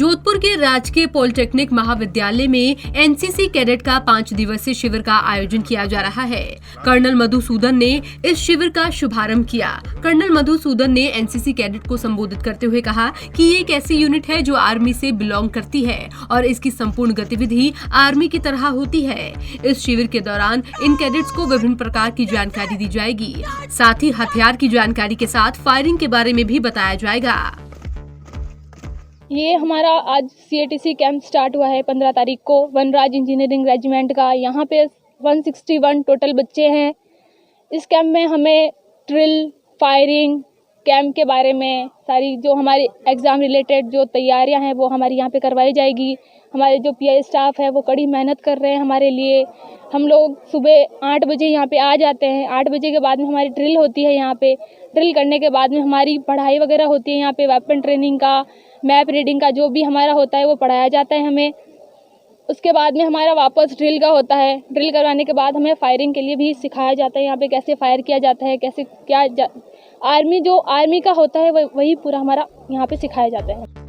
जोधपुर के राजकीय पॉलिटेक्निक महाविद्यालय में एनसीसी कैडेट का 5 दिवसीय शिविर का आयोजन किया जा रहा है। कर्नल मधुसूदन ने इस शिविर का शुभारंभ किया। कर्नल मधुसूदन ने एनसीसी कैडेट को संबोधित करते हुए कहा कि ये एक ऐसी यूनिट है जो आर्मी से बिलोंग करती है और इसकी संपूर्ण गतिविधि आर्मी की तरह होती है। इस शिविर के दौरान इन कैडेट्स को विभिन्न प्रकार की जानकारी दी जाएगी, साथ ही हथियार की जानकारी के साथ फायरिंग के बारे में भी बताया जाएगा। ये हमारा आज CATC कैंप स्टार्ट हुआ है 15 तारीख को वनराज इंजीनियरिंग रेजिमेंट का। यहाँ पे 161 टोटल बच्चे हैं। इस कैंप में हमें ड्रिल, फायरिंग, कैंप के बारे में सारी जो हमारी एग्ज़ाम रिलेटेड जो तैयारियां हैं वो हमारी यहाँ पे करवाई जाएगी। हमारे जो PI स्टाफ है वो कड़ी मेहनत कर रहे हैं हमारे लिए। हम लोग सुबह 8 बजे यहाँ पे आ जाते हैं। 8 बजे के बाद में हमारी ड्रिल होती है। यहाँ पे ड्रिल करने के बाद में हमारी पढ़ाई वगैरह होती है। यहाँ पे वेपन ट्रेनिंग का, मैप रीडिंग का जो भी हमारा होता है वो पढ़ाया जाता है हमें। उसके बाद में हमारा वापस ड्रिल का होता है। ड्रिल करवाने के बाद हमें फायरिंग के लिए भी सिखाया जाता है। यहाँ पे कैसे फायर किया जाता है, कैसे आर्मी का होता है वही पूरा हमारा यहाँ पे सिखाया जाता है।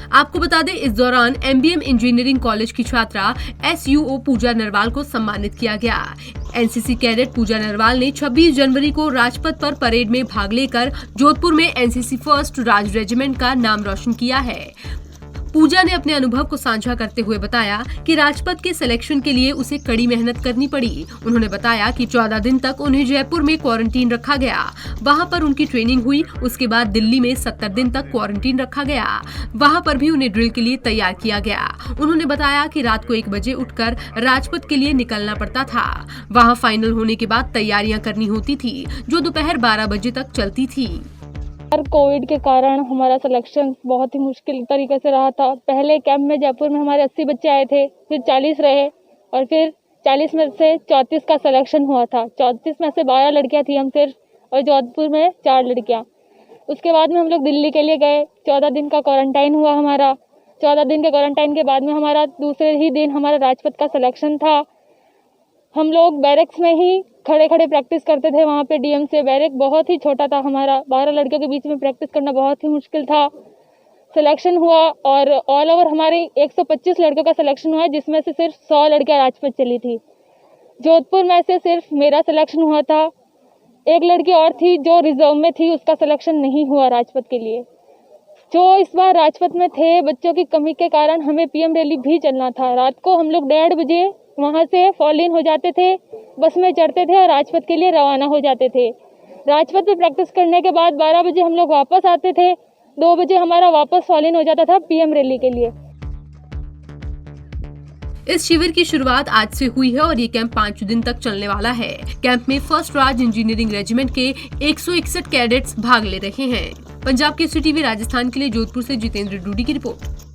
आपको बता दें, इस दौरान MBM इंजीनियरिंग कॉलेज की छात्रा SUO पूजा नरवाल को सम्मानित किया गया। एनसीसी कैडेट पूजा नरवाल ने 26 जनवरी को राजपथ पर परेड में भाग लेकर जोधपुर में NCC फर्स्ट राज रेजिमेंट का नाम रोशन किया है। पूजा ने अपने अनुभव को साझा करते हुए बताया कि राजपथ के सिलेक्शन के लिए उसे कड़ी मेहनत करनी पड़ी। उन्होंने बताया कि 14 दिन तक उन्हें जयपुर में क्वारंटीन रखा गया। वहां पर उनकी ट्रेनिंग हुई। उसके बाद दिल्ली में 70 दिन तक क्वारंटीन रखा गया। वहां पर भी उन्हें ड्रिल के लिए तैयार किया गया। उन्होंने बताया कि रात को 1 बजे उठकर राजपथ के लिए निकलना पड़ता था। वहाँ फाइनल होने के बाद तैयारियां करनी होती थी, जो दोपहर 12 बजे तक चलती थी। कोविड के कारण हमारा सिलेक्शन बहुत ही मुश्किल तरीके से रहा था। पहले कैंप में जयपुर में हमारे 80 बच्चे आए थे, फिर 40 रहे और फिर 40 में से 34 का सिलेक्शन हुआ था। 34 में से 12 लड़कियां थी हम सिर्फ, और जोधपुर में 4 लड़कियां। उसके बाद में हम लोग दिल्ली के लिए गए। 14 दिन का क्वारंटाइन हुआ हमारा। 14 दिन के क्वारंटाइन के बाद में हमारा दूसरे ही दिन हमारा राजपथ का सिलेक्शन था। हम लोग बैरक्स में ही खड़े खड़े प्रैक्टिस करते थे। वहाँ पे DM से बैरक बहुत ही छोटा था हमारा। 12 लड़कियों के बीच में प्रैक्टिस करना बहुत ही मुश्किल था। सिलेक्शन हुआ और ऑल ओवर हमारे 125 लड़कियों का सिलेक्शन हुआ, जिसमें से सिर्फ 100 लड़कियाँ राजपथ चली थी। जोधपुर में से सिर्फ मेरा सिलेक्शन हुआ था। एक लड़की और थी जो रिजर्व में थी, उसका सिलेक्शन नहीं हुआ राजपथ के लिए। जो इस बार राजपथ में थे, बच्चों की कमी के कारण हमें PM रैली भी चलना था। रात को हम लोग 1:30 बजे वहाँ से फॉल इन हो जाते थे, बस में चढ़ते थे और राजपथ के लिए रवाना हो जाते थे। राजपथ पे प्रैक्टिस करने के बाद 12 बजे हम लोग वापस आते थे। 2 बजे हमारा वापस फॉल इन हो जाता था PM रैली के लिए। इस शिविर की शुरुआत आज से हुई है और ये कैंप 5 दिन तक चलने वाला है। कैंप में फर्स्ट राज इंजीनियरिंग रेजिमेंट के 161 कैडेट्स भाग ले रहे हैं। पंजाब केसरी TV राजस्थान के लिए जोधपुर से जितेंद्र डूडी की रिपोर्ट।